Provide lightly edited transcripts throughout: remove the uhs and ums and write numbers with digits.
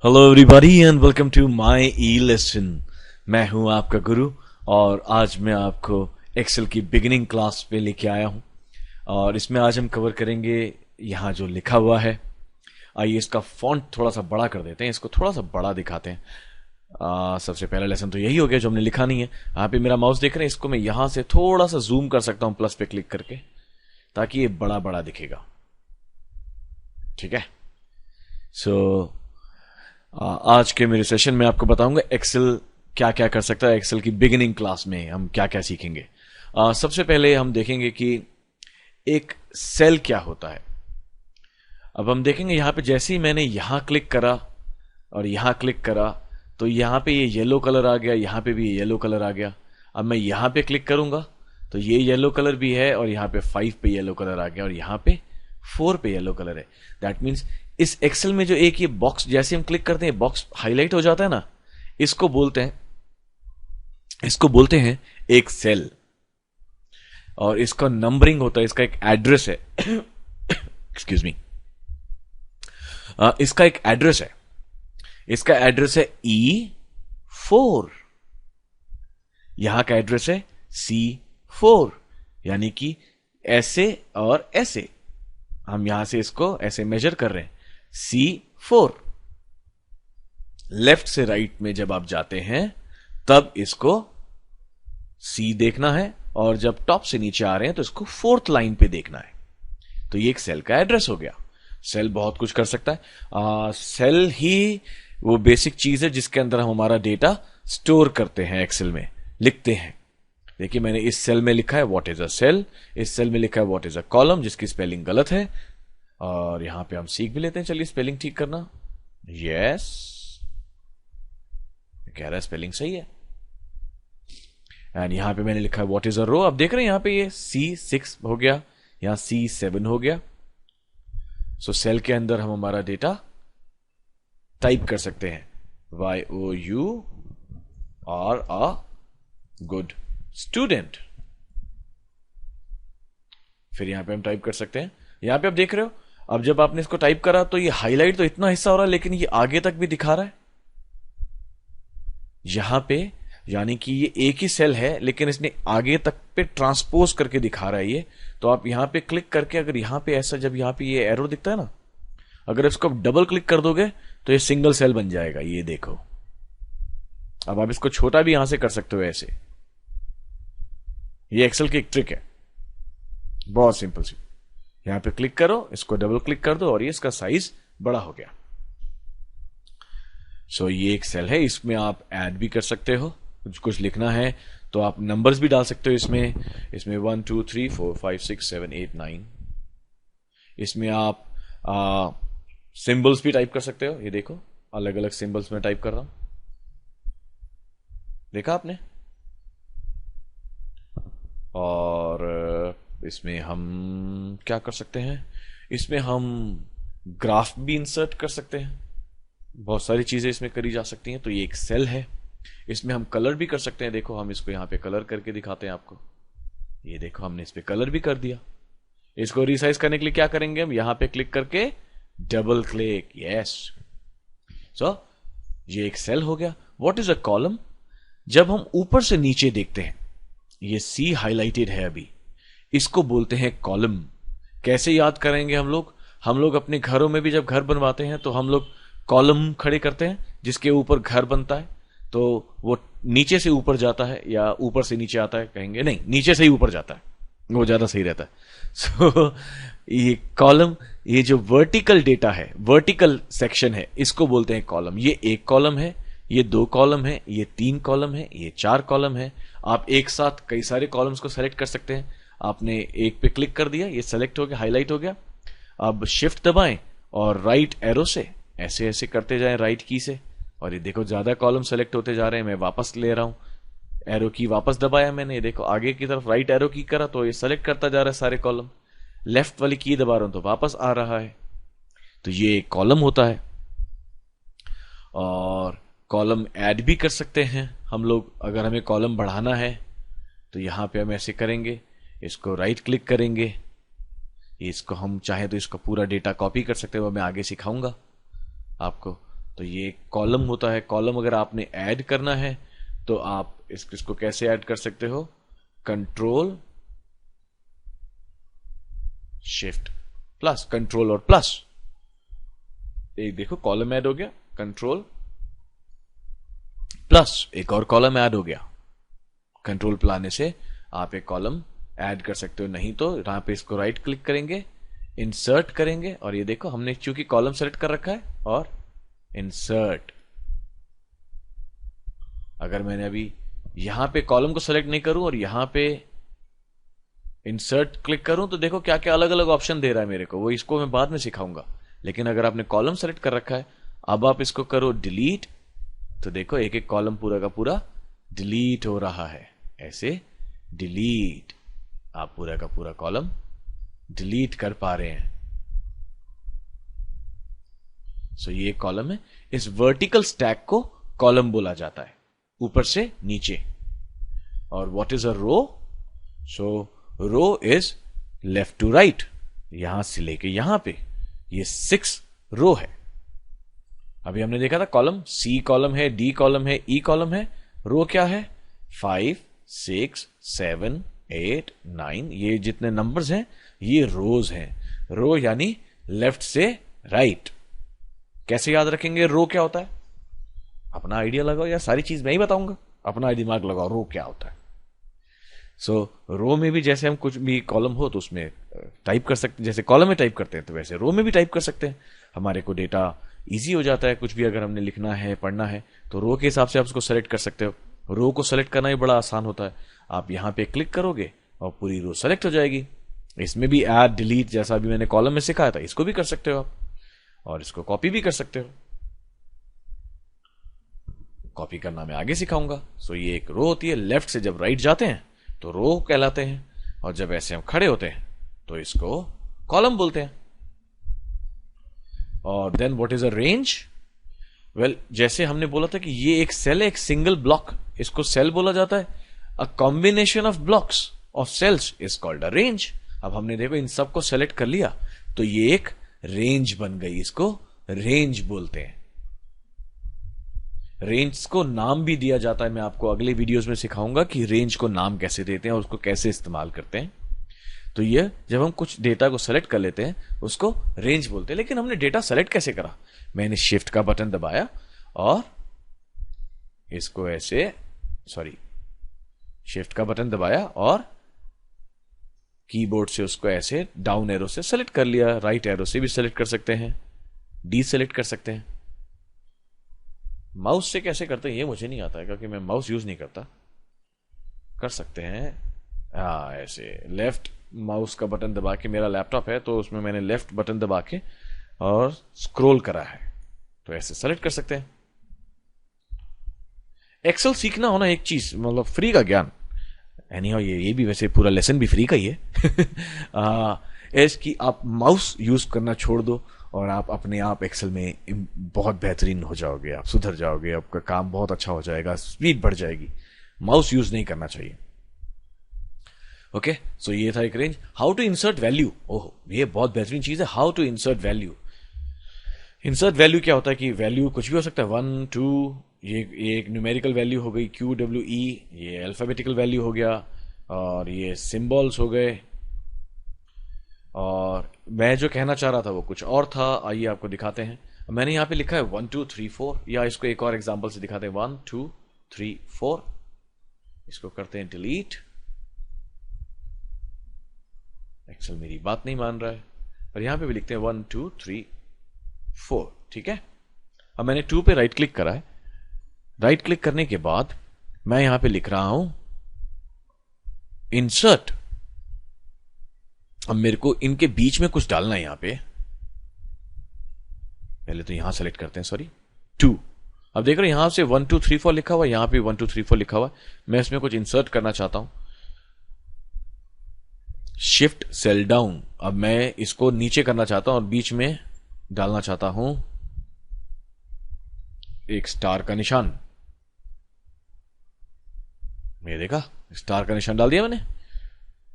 Hello everybody and welcome to my e lesson. मैं हूं आपका गुरु और आज मैं आपको एक्सेल की बिगिनिंग क्लास पे लेके आया हूं और इसमें आज हम कवर करेंगे यहां जो लिखा हुआ है। आइए इसका फॉन्ट थोड़ा सा बड़ा कर देते हैं, इसको थोड़ा सा बड़ा दिखाते हैं। सबसे पहला लेसन तो यही हो गया जो हमने लिखा नहीं है। यहाँ पे मेरा माउस देख रहे हैं, इसको मैं यहां से थोड़ा सा जूम कर सकता हूं प्लस पे क्लिक करके, ताकि ये बड़ा बड़ा दिखेगा। ठीक है। सो आज के मेरे सेशन में आपको बताऊंगा एक्सेल क्या क्या कर सकता है। एक्सेल की बिगिनिंग क्लास में हम क्या क्या सीखेंगे। सबसे पहले हम देखेंगे कि एक सेल क्या होता है। अब हम देखेंगे यहां पे जैसे ही मैंने यहां क्लिक करा और यहां क्लिक करा तो यहां पे ये येलो कलर आ गया, यहां पे भी येलो कलर आ गया। अब मैं यहां पे क्लिक करूंगा तो ये येलो कलर भी है और यहां पे 5 पे येलो कलर आ गया और यहां पे 4 पे येलो कलर है। दैट मीन्स इस एक्सेल में जो एक ये बॉक्स जैसे हम क्लिक करते हैं बॉक्स हाईलाइट हो जाता है ना, इसको बोलते हैं एक सेल। और इसका नंबरिंग होता है, इसका एक एड्रेस है। Excuse me. इसका एक एड्रेस है, इसका एड्रेस है E4। यहां का एड्रेस है C4, यानी कि ऐसे और ऐसे हम यहां से इसको ऐसे मेजर कर रहे हैं। C4 लेफ्ट से राइट में जब आप जाते हैं तब इसको C देखना है और जब टॉप से नीचे आ रहे हैं तो इसको 4th लाइन पे देखना है। तो ये एक सेल का एड्रेस हो गया। सेल बहुत कुछ कर सकता है। सेल ही वो बेसिक चीज है जिसके अंदर हम हमारा डेटा स्टोर करते हैं, एक्सेल में लिखते हैं। देखिए मैंने इस सेल में लिखा है व्हाट इज अ सेल, इस सेल में लिखा है व्हाट इज अ कॉलम, जिसकी स्पेलिंग गलत है। और यहां पे हम सीख भी लेते हैं, चलिए स्पेलिंग ठीक करना। यस, कह रहा है स्पेलिंग सही है। एंड यहां पे मैंने लिखा है व्हाट इज अ रो। अब देख रहे हैं यहां पे ये C6 हो गया, यहां C7 हो गया। सो सेल के अंदर हम हमारा डेटा टाइप कर सकते हैं। YOU are a good student। फिर यहां पे हम टाइप कर सकते हैं। यहां पे आप देख रहे हो, अब जब आपने इसको टाइप करा तो ये हाईलाइट तो इतना हिस्सा हो रहा है लेकिन ये आगे तक भी दिखा रहा है यहां पे, यानी कि ये एक ही सेल है लेकिन इसने आगे तक पे ट्रांसपोज करके दिखा रहा है ये। तो आप यहां पे क्लिक करके अगर यहां पे ऐसा, जब यहां पे ये एरो दिखता है ना, अगर इसको आप डबल क्लिक कर दोगे तो ये सिंगल सेल बन जाएगा। ये देखो, अब आप इसको छोटा भी यहां से कर सकते हो ऐसे। ये एक्सेल की एक ट्रिक है, बहुत सिंपल सी। यहां पे क्लिक करो, इसको डबल क्लिक कर दो और ये इसका साइज बड़ा हो गया। सो ये एक सेल है, इसमें आप ऐड भी कर सकते हो। कुछ लिखना है तो आप नंबर्स भी डाल सकते हो इसमें 1 2 3 4 5 6 7 8 9। इसमें आप सिंबल्स भी टाइप कर सकते हो। ये देखो अलग अलग सिंबल्स में टाइप कर रहा हूं, देखा आपने। और इसमें हम क्या कर सकते हैं, इसमें हम ग्राफ भी इंसर्ट कर सकते हैं। बहुत सारी चीजें इसमें करी जा सकती हैं। तो ये एक सेल है, इसमें हम कलर भी कर सकते हैं। देखो हम इसको यहां पे कलर करके दिखाते हैं आपको। ये देखो हमने इस पे कलर भी कर दिया। इसको रिसाइज करने के लिए क्या करेंगे, हम यहां पे क्लिक करके डबल क्लिक। यस, सो ये एक सेल हो गया। व्हाट इज अ कॉलम, जब हम ऊपर से नीचे देखते हैं, ये C हाईलाइटेड है अभी, इसको बोलते हैं कॉलम। कैसे याद करेंगे हम लोग अपने घरों में भी जब घर बनवाते हैं तो हम लोग कॉलम खड़े करते हैं जिसके ऊपर घर बनता है। तो वो नीचे से ऊपर जाता है या ऊपर से नीचे आता है, कहेंगे नहीं नीचे से ही ऊपर जाता है, वो ज्यादा सही रहता है। सो ये कॉलम, ये जो वर्टिकल डेटा है, वर्टिकल सेक्शन है, इसको बोलते हैं कॉलम। ये एक कॉलम है, ये 2 कॉलम है, ये 3 कॉलम है, ये 4 कॉलम है। आप एक साथ कई सारे कॉलम्स को सेलेक्ट कर सकते हैं। आपने एक पे क्लिक कर दिया, ये सेलेक्ट हो गया, हाईलाइट हो गया। अब शिफ्ट दबाएं और राइट एरो से ऐसे ऐसे करते जाएं राइट की से, और ये देखो ज्यादा कॉलम सेलेक्ट होते जा रहे हैं। मैं वापस ले रहा हूं, एरो की वापस दबाया मैंने, ये देखो आगे की तरफ राइट एरो की करा तो ये सेलेक्ट करता जा रहा है सारे कॉलम। लेफ्ट वाली की दबा रहा हूं तो वापस आ रहा है। तो ये एक कॉलम होता है। और कॉलम ऐड भी कर सकते हैं हम लोग। अगर हमें कॉलम बढ़ाना है तो यहां पे हम ऐसे करेंगे, इसको राइट क्लिक करेंगे, इसको हम चाहे तो इसका पूरा डेटा कॉपी कर सकते हैं, वो मैं आगे सिखाऊंगा आपको। तो ये कॉलम होता है। कॉलम अगर आपने ऐड करना है तो आप इसको कैसे ऐड कर सकते हो? कंट्रोल शिफ्ट प्लस, कंट्रोल और प्लस। एक देखो कॉलम ऐड हो गया, कंट्रोल प्लस एक और कॉलम ऐड हो गया। कंट्रोल प्लाने से आप एक कॉलम ऐड कर सकते हो। नहीं तो यहां पे इसको राइट क्लिक करेंगे, इंसर्ट करेंगे, और ये देखो हमने चूंकि कॉलम सेलेक्ट कर रखा है, और इंसर्ट। अगर मैंने अभी यहां पे कॉलम को सेलेक्ट नहीं करूं और यहां पे इंसर्ट क्लिक करूं तो देखो क्या क्या अलग अलग ऑप्शन दे रहा है मेरे को। वो इसको मैं बाद में सिखाऊंगा। लेकिन अगर आपने कॉलम सेलेक्ट कर रखा है, अब आप इसको करो डिलीट, तो देखो एक एक कॉलम पूरा का पूरा डिलीट हो रहा है। ऐसे डिलीट, आप पूरा का पूरा कॉलम डिलीट कर पा रहे हैं। सो ये कॉलम है। इस वर्टिकल स्टैक को कॉलम बोला जाता है, ऊपर से नीचे। और what is a row? So row is left to right, यहां से लेके यहां पे ये 6 रो है। अभी हमने देखा था कॉलम सी कॉलम है, डी कॉलम है, ई कॉलम है। रो क्या है? 5 6 7 8 9, ये जितने नंबर्स हैं ये रोज हैं। रो यानी लेफ्ट से राइट। कैसे याद रखेंगे रो क्या होता है? अपना आइडिया लगाओ, या सारी चीज मैं ही बताऊंगा, अपना दिमाग लगाओ रो क्या होता है। सो रो में भी जैसे हम कुछ भी कॉलम हो तो उसमें टाइप कर सकते, जैसे कॉलम में टाइप करते हैं तो वैसे रो में भी टाइप कर सकते हैं। हमारे को डेटा इजी हो जाता है, कुछ भी अगर हमने लिखना है पढ़ना है तो रो के हिसाब से आप उसको सेलेक्ट कर सकते हो। रो को सेलेक्ट करना भी बड़ा आसान होता है। आप यहां पे क्लिक करोगे और पूरी रो सेलेक्ट हो जाएगी। इसमें भी ऐड डिलीट जैसा अभी मैंने कॉलम में सिखाया था, इसको भी कर सकते हो आप, और इसको कॉपी भी कर सकते हो। कॉपी करना मैं आगे सिखाऊंगा। सो ये एक रो होती है। लेफ्ट से जब राइट जाते हैं तो रो कहलाते हैं, और जब ऐसे हम खड़े होते हैं तो इसको कॉलम बोलते हैं। और then what is a range? Well, जैसे हमने बोला था कि ये एक सेल है, एक सिंगल ब्लॉक, इसको सेल बोला जाता है। A combination of blocks of cells is called a range. अब हमने देखो इन सबको सेलेक्ट कर लिया तो ये एक रेंज बन गई, इसको रेंज बोलते हैं। रेंज को नाम भी दिया जाता है। मैं आपको अगले वीडियोस में सिखाऊंगा कि रेंज को नाम कैसे देते हैं और उसको कैसे इस्तेमाल करते हैं। तो ये जब हम कुछ डेटा को सेलेक्ट कर लेते हैं उसको रेंज बोलते हैं। लेकिन हमने डेटा सेलेक्ट कैसे करा? मैंने शिफ्ट का बटन दबाया और इसको ऐसे, शिफ्ट का बटन दबाया और कीबोर्ड से उसको ऐसे डाउन एरो से सेलेक्ट कर लिया। राइट एरो से भी सेलेक्ट कर सकते हैं, डी सेलेक्ट कर सकते हैं। माउस से कैसे करते हैं ये मुझे नहीं आता है, क्योंकि मैं माउस यूज नहीं करता। कर सकते हैं ऐसे लेफ्ट माउस का बटन दबा के, मेरा लैपटॉप है तो उसमें मैंने लेफ्ट बटन दबा के और स्क्रॉल करा है, तो ऐसे सेलेक्ट कर सकते हैं। एक्सेल सीखना होना एक चीज, मतलब फ्री का ज्ञान। एनीहाउ ये भी वैसे पूरा लेसन भी फ्री का ही है। कि आप माउस यूज करना छोड़ दो और आप अपने आप एक्सेल में बहुत बेहतरीन हो जाओगे, आप सुधर जाओगे, आपका काम बहुत अच्छा हो जाएगा, स्पीड बढ़ जाएगी। माउस यूज नहीं करना चाहिए। ओके, सो ये था एक range. How to insert value. ओह, ये बहुत बेहतरीन चीज है, how to insert value. Insert value क्या होता है कि वैल्यू कुछ भी हो सकता है, 1 2, ये एक न्यूमेरिकल वैल्यू हो गई, क्यू डब्ल्यू ई, ये अल्फाबेटिकल वैल्यू हो गया, और ये सिंबल्स हो गए। और मैं जो कहना चाह रहा था वो कुछ और था। आइए आपको दिखाते हैं। मैंने यहां पे लिखा है 1 2 3 4, या इसको एक और एग्जांपल से दिखाते हैं। 1 2 3 4, इसको करते हैं डिलीट। एक्सेल मेरी बात नहीं मान रहा है, और यहां पे भी लिखते हैं 1 2 3 4। ठीक है, अब मैंने 2 पे राइट क्लिक करा है। राइट क्लिक करने के बाद मैं यहां पे लिख रहा हूं इंसर्ट। अब मेरे को इनके बीच में कुछ डालना है। यहां पे पहले तो यहां सेलेक्ट करते हैं, सॉरी 2। अब देख रहे हैं यहां से 1 2 3 4 लिखा हुआ है, यहां पे 1 2 3 4 लिखा हुआ है। मैं इसमें कुछ इंसर्ट करना चाहता हूं। शिफ्ट सेल डाउन, अब मैं इसको नीचे करना चाहता हूं और बीच में डालना चाहता हूं एक स्टार का निशान। ये देखा, स्टार का निशान डाल दिया मैंने,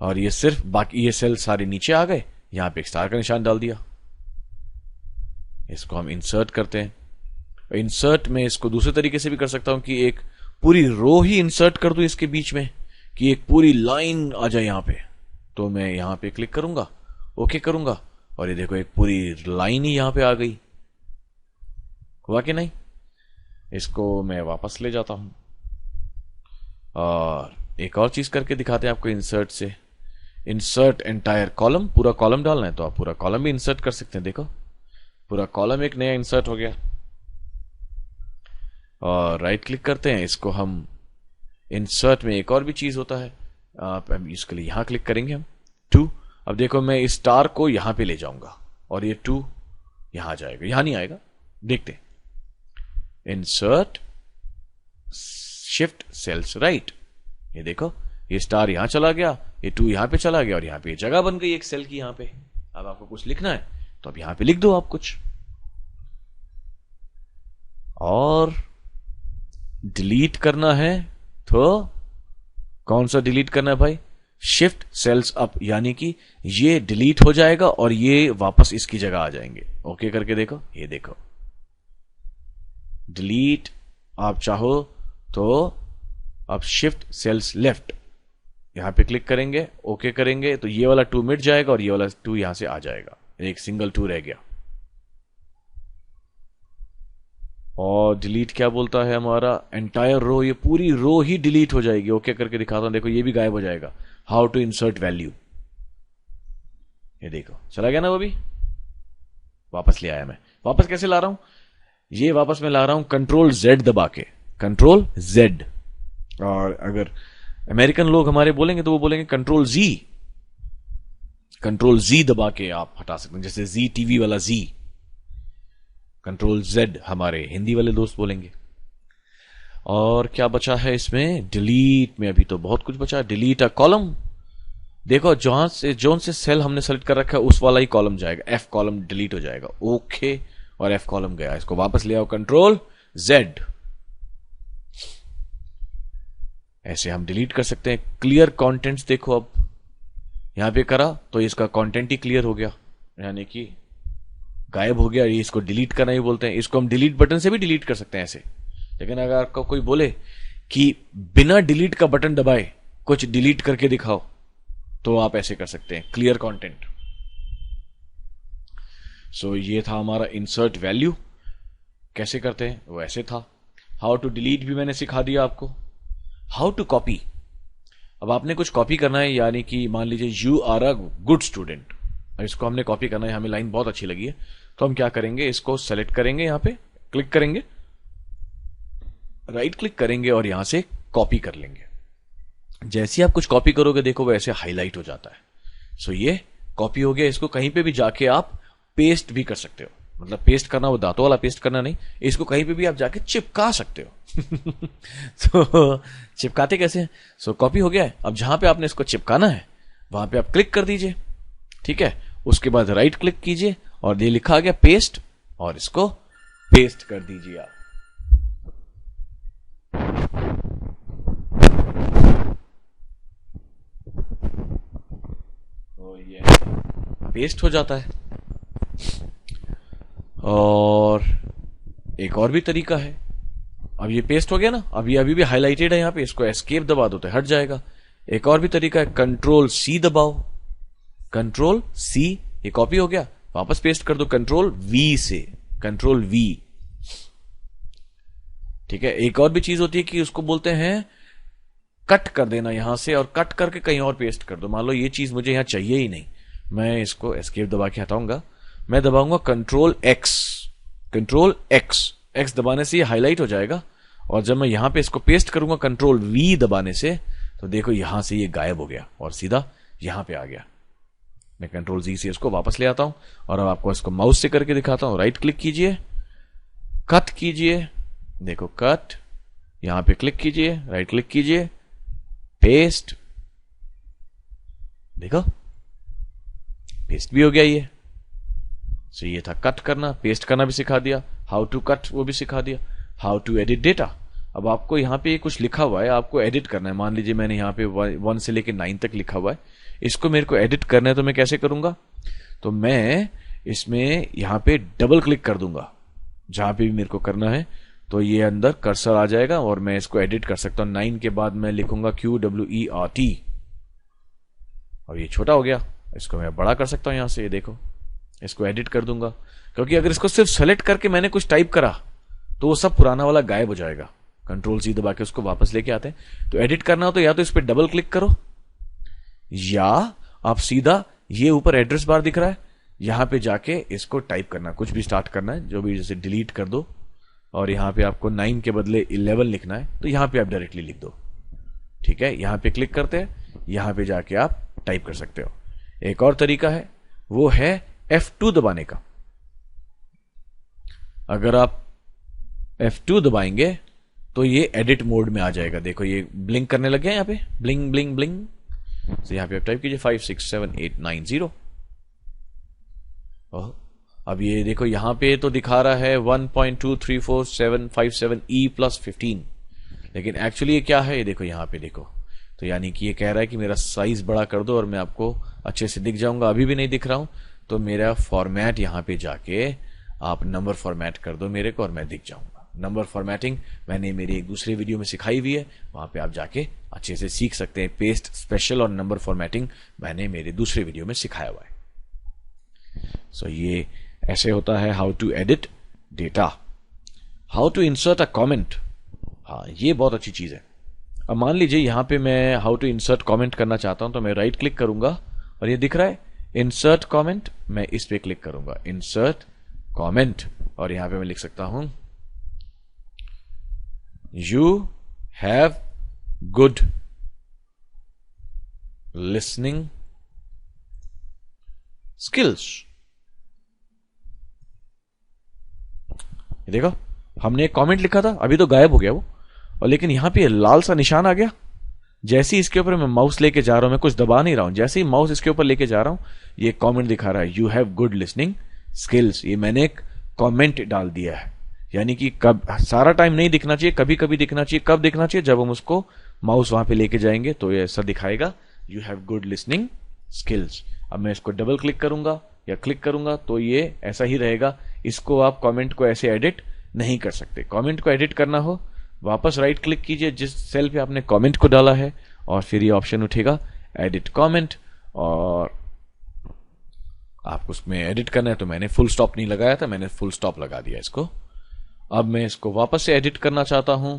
और ये सिर्फ बाकी ये सेल सारे नीचे आ गए, यहां पे एक स्टार का निशान डाल दिया। इसको हम इंसर्ट करते हैं। इंसर्ट में इसको दूसरे तरीके से भी कर सकता हूं कि एक पूरी रो ही इंसर्ट कर दूं इसके बीच में, कि एक पूरी लाइन आ जाए यहां पे। तो मैं यहां पे क्लिक करूंगा, ओके करूंगा, और ये देखो एक पूरी लाइन ही यहां पे आ गई। हुआ कि नहीं? इसको मैं वापस ले जाता हूं और एक और चीज करके दिखाते हैं आपको इंसर्ट से। इंसर्ट एंटायर कॉलम, पूरा कॉलम डालना है तो आप पूरा कॉलम भी इंसर्ट कर सकते हैं। देखो पूरा कॉलम एक नया इंसर्ट हो गया। और राइट क्लिक करते हैं, इसको हम इंसर्ट में एक और भी चीज होता है, आप इसके लिए यहां क्लिक करेंगे हम टू। अब देखो मैं इस स्टार को यहां पे ले जाऊंगा और ये टू यहां आ जाएगा, यहां नहीं आएगा। देखते हैं, इंसर्ट शिफ्ट सेल्स राइट, ये देखो ये स्टार यहां चला गया, ये टू यहां पे चला गया और यहां पे जगह बन गई एक सेल की यहां पे। अब आपको कुछ लिखना है तो अब यहां पे लिख दो आप कुछ, और डिलीट करना है तो कौन सा डिलीट करना है भाई? शिफ्ट सेल्स अप, यानी कि ये डिलीट हो जाएगा और ये वापस इसकी जगह आ जाएंगे। ओके करके देखो, ये देखो डिलीट आप चाहो तो अब शिफ्ट सेल्स लेफ्ट यहां पे क्लिक करेंगे, ओके करेंगे तो ये वाला टू मिट जाएगा और ये वाला टू यहां से आ जाएगा, एक सिंगल टू रह गया। और डिलीट क्या बोलता है हमारा? एंटायर रो, ये पूरी रो ही डिलीट हो जाएगी। ओके करके दिखाता हूं, देखो ये भी गायब हो जाएगा। हाउ टू इंसर्ट वैल्यू, ये देखो चला गया ना वो भी, वापस ले आया मैं। वापस कैसे ला रहा हूं? ये वापस मैं ला रहा हूं कंट्रोल जेड दबा के, कंट्रोल जेड। और अगर अमेरिकन लोग हमारे बोलेंगे तो वो बोलेंगे कंट्रोल जी, कंट्रोल जी दबा के आप हटा सकते हैं, जैसे जी टीवी वाला जी। कंट्रोल जेड हमारे हिंदी वाले दोस्त बोलेंगे। और क्या बचा है इसमें? डिलीट में अभी तो बहुत कुछ बचा है। डिलीट अ कॉलम, देखो जहां से जोन से सेल हमने सेलेक्ट कर रखा है उस वाला ही कॉलम जाएगा, एफ कॉलम डिलीट हो जाएगा। ओके, और एफ कॉलम गया, इसको वापस ले आओ कंट्रोल जेड। ऐसे हम डिलीट कर सकते हैं। क्लियर कंटेंट्स देखो, अब यहां पे करा तो इसका कंटेंट ही क्लियर हो गया, यानी कि गायब हो गया। ये इसको डिलीट करना ही बोलते हैं। इसको हम डिलीट बटन से भी डिलीट कर सकते हैं ऐसे। लेकिन अगर आपको कोई बोले कि बिना डिलीट का बटन दबाए कुछ डिलीट करके दिखाओ तो आप ऐसे कर सकते हैं, क्लियर कंटेंट। सो ये था हमारा इंसर्ट वैल्यू, कैसे करते हैं वो ऐसे था। हाउ टू डिलीट भी मैंने सिखा दिया आपको। हाउ टू कॉपी, अब आपने कुछ कॉपी करना है, यानी कि मान लीजिए you are a good student, इसको हमने कॉपी करना है, हमें लाइन बहुत अच्छी लगी है तो हम क्या करेंगे, इसको सेलेक्ट करेंगे, यहां पे क्लिक करेंगे, राइट क्लिक करेंगे और यहां से कॉपी कर लेंगे। जैसे ही आप कुछ कॉपी करोगे देखो वो ऐसे हाईलाइट हो जाता है। सो ये कॉपी हो गया। इसको कहीं पे भी जाके आप पेस्ट भी कर सकते हो, मतलब पेस्ट करना वो दांतों वाला पेस्ट करना नहीं, इसको कहीं पे भी आप जाके चिपका सकते हो। तो चिपकाते कैसे हैं? सो कॉपी हो गया है। अब जहां पे आपने इसको चिपकाना है वहां पे आप क्लिक कर दीजिए, ठीक है। उसके बाद राइट क्लिक कीजिए और ये लिखा आ गया पेस्ट, और इसको पेस्ट कर दीजिए आप। तो ये पेस्ट हो जाता है। और एक और भी तरीका है। अब ये पेस्ट हो गया ना, अब ये अभी भी हाईलाइटेड है यहाँ पे, इसको एस्केप दबा दो तो हट जाएगा। एक और भी तरीका है, कंट्रोल सी दबाओ, कंट्रोल सी, ये कॉपी हो गया, वापस पेस्ट कर दो कंट्रोल वी से, कंट्रोल वी, ठीक है। एक और भी चीज होती है कि उसको बोलते हैं कट कर देना यहां से, और कट करके कहीं और पेस्ट कर दो। मान लो ये चीज मुझे यहां चाहिए ही नहीं, मैं इसको एस्केप दबा के हटाऊंगा, मैं दबाऊंगा control X, control X, X दबाने से ये हाईलाइट हो जाएगा। और जब मैं यहां पे इसको पेस्ट करूंगा कंट्रोल वी दबाने से, तो देखो यहां से ये गायब हो गया और सीधा यहां पे आ गया। मैं कंट्रोल जी से इसको वापस ले आता हूं और अब आपको इसको माउस से करके दिखाता हूं। राइट क्लिक कीजिए, कट कीजिए, देखो कट, यहां पे क्लिक कीजिए, राइट क्लिक कीजिए, पेस्ट, देखो पेस्ट भी हो गया ये। सो ये था कट करना, पेस्ट करना भी सिखा दिया, हाउ टू कट वो भी सिखा दिया, हाउ टू एडिट डेटा। अब आपको यहां पे कुछ लिखा हुआ है, आपको एडिट करना है। मान लीजिए मैंने यहां पे 1 से लेकर 9 तक लिखा हुआ है, इसको मेरे को एडिट करना है तो मैं कैसे करूंगा? तो मैं इसमें यहां पे डबल क्लिक कर दूंगा, जहां पे भी मेरे को करना है तो ये अंदर कर्सर आ जाएगा और मैं इसको एडिट कर सकता हूं। 9 के बाद मैं लिखूंगा QWERT और ये छोटा हो गया। इसको मैं बड़ा कर सकता हूं यहां से, ये देखो, इसको एडिट कर दूंगा, क्योंकि अगर इसको सिर्फ सेलेक्ट करके मैंने कुछ टाइप करा तो वो सब पुराना वाला गायब हो जाएगा। Ctrl+C दबा के उसको वापस लेके आते हैं। तो एडिट करना हो तो या तो इस पर डबल क्लिक करो या आप सीधा ये ऊपर एड्रेस बार दिख रहा है यहां पे जाके इसको टाइप करना, कुछ भी स्टार्ट करना है, जो भी, जैसे डिलीट कर दो और यहां पे आपको 9 के बदले 11 लिखना है तो यहां पे आप डायरेक्टली लिख दो। ठीक है, यहां पे क्लिक करते हैं, यहां पे जाके आप टाइप कर सकते हो। एक और तरीका है, वो है F2 दबाने का। अगर आप F2 दबाएंगे तो ये एडिट मोड में आ जाएगा। देखो ये ब्लिंक करने लग गया, यहां पे ब्लिंक ब्लिंक ब्लिंक। तो यहां पे आप टाइप कीजिए 5 6 7 8 9 0। अब ये देखो यहां पे तो दिखा रहा है 1.2345757E+15, लेकिन एक्चुअली ये क्या है, ये देखो यहां पे देखो। तो यानी कि ये कह रहा है कि मेरा साइज बड़ा कर दो और मैं आपको अच्छे से दिख जाऊंगा। अभी भी नहीं दिख रहा हूं तो मेरा फॉर्मेट यहां पे जाके आप नंबर फॉर्मेट कर दो मेरे को और मैं दिख जाऊंगा। नंबर फॉर्मेटिंग मैंने मेरी एक दूसरे वीडियो में सिखाई हुई है, वहां पे आप जाके अच्छे से सीख सकते हैं। पेस्ट स्पेशल और नंबर फॉर्मेटिंग मैंने मेरे दूसरे वीडियो में सिखाया हुआ है। सो ये ऐसे होता है how to edit data. How to insert a comment, हाँ ये बहुत अच्छी चीज है। अब मान लीजिए यहां पे मैं हाउ टू इंसर्ट कमेंट करना चाहता हूं तो मैं राइट क्लिक करूंगा और ये दिख रहा है इंसर्ट कमेंट, मैं इस पे क्लिक करूंगा इंसर्ट कमेंट और यहां पे मैं लिख सकता हूं you have good listening skills. देखो हमने एक कमेंट लिखा था, अभी तो गायब हो गया वो, और लेकिन यहां पे लाल सा निशान आ गया। जैसे ही इसके ऊपर मैं माउस लेके जा रहा हूं, मैं कुछ दबा नहीं रहा हूं, जैसे ही माउस इसके ऊपर लेके जा रहा हूं ये कमेंट दिखा रहा है you have good listening skills. ये मैंने एक कमेंट डाल दिया है। यानी कि कब सारा टाइम नहीं दिखना चाहिए, कभी कभी दिखना चाहिए। कब दिखना चाहिए, जब हम उसको माउस वहां पे लेके जाएंगे तो ये ऐसा दिखाएगा you have good listening skills. अब मैं इसको डबल क्लिक करूंगा या क्लिक करूंगा तो ये ऐसा ही रहेगा। इसको आप कमेंट को ऐसे एडिट नहीं कर सकते। कमेंट को एडिट करना हो वापस राइट क्लिक कीजिए जिस सेल पे आपने कमेंट को डाला है और फिर ये ऑप्शन उठेगा एडिट कमेंट और आपको उसमें एडिट करना है। तो मैंने फुल स्टॉप नहीं लगाया था, मैंने फुल स्टॉप लगा दिया इसको। अब मैं इसको वापस से एडिट करना चाहता हूं,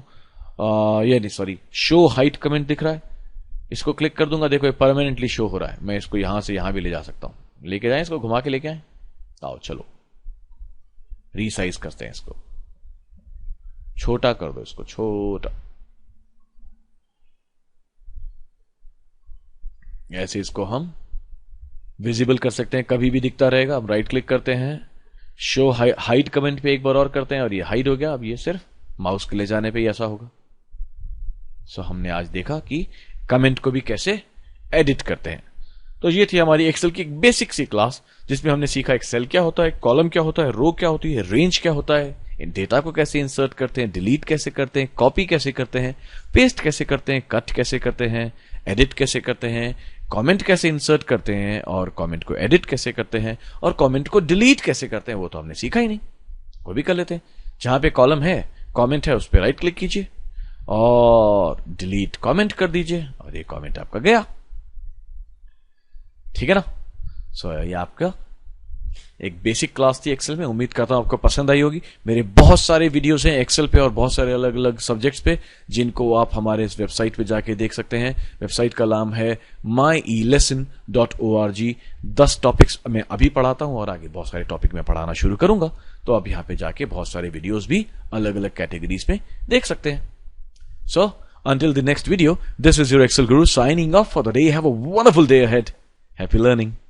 ये नहीं सॉरी, शो हाइट कमेंट दिख रहा है, इसको क्लिक कर दूंगा। देखो ये परमानेंटली शो हो रहा है। मैं इसको यहां से यहां भी ले जा सकता हूं। लेके जाएं इसको, घुमा के लेके आए, आओ चलो रीसाइज करते हैं इसको, छोटा कर दो इसको, छोटा ऐसे इसको हम विजिबल कर सकते हैं, कभी भी दिखता रहेगा। अब राइट क्लिक करते हैं, शो हाइड कमेंट पे एक बार और करते हैं और ये हाइड हो गया। अब ये सिर्फ माउस के ले जाने पे ही ऐसा होगा। सो हमने आज देखा कि कमेंट को भी कैसे एडिट करते हैं। तो ये थी हमारी एक्सेल की एक बेसिक सी क्लास जिसमें हमने सीखा एक्सेल क्या होता है, कॉलम क्या होता है, रो क्या होती है, रेंज क्या होता है, इन डेटा को कैसे इंसर्ट करते हैं, डिलीट कैसे करते हैं, कॉपी कैसे करते हैं, पेस्ट कैसे करते हैं, कट कैसे करते हैं, एडिट कैसे करते हैं, कमेंट कैसे इंसर्ट करते हैं और कमेंट को एडिट कैसे करते हैं और कमेंट को डिलीट कैसे करते हैं। वो तो हमने सीखा ही नहीं, वो भी कर लेते हैं। जहां पे कॉलम है, कमेंट है, उस पर राइट क्लिक कीजिए और डिलीट कमेंट कर दीजिए और ये कमेंट आपका गया। ठीक है ना। सो ये आपका एक बेसिक क्लास थी एक्सेल में। उम्मीद करता हूं आपको पसंद आई होगी। मेरे बहुत सारे वीडियोस हैं एक्सेल पे और बहुत सारे अलग अलग सब्जेक्ट्स पे जिनको आप हमारे इस वेबसाइट पे जाके देख सकते हैं। वेबसाइट का नाम है myelesson.org। 10 टॉपिक्स मैं अभी पढ़ाता हूं और आगे बहुत सारे टॉपिक मैं पढ़ाना शुरू करूंगा। तो आप यहां पे जाके बहुत सारे वीडियोस भी अलग अलग कैटेगरीज में देख सकते हैं। सो until the next video, this is your Excel Guru signing off for the day. Have a wonderful day ahead. Happy learning.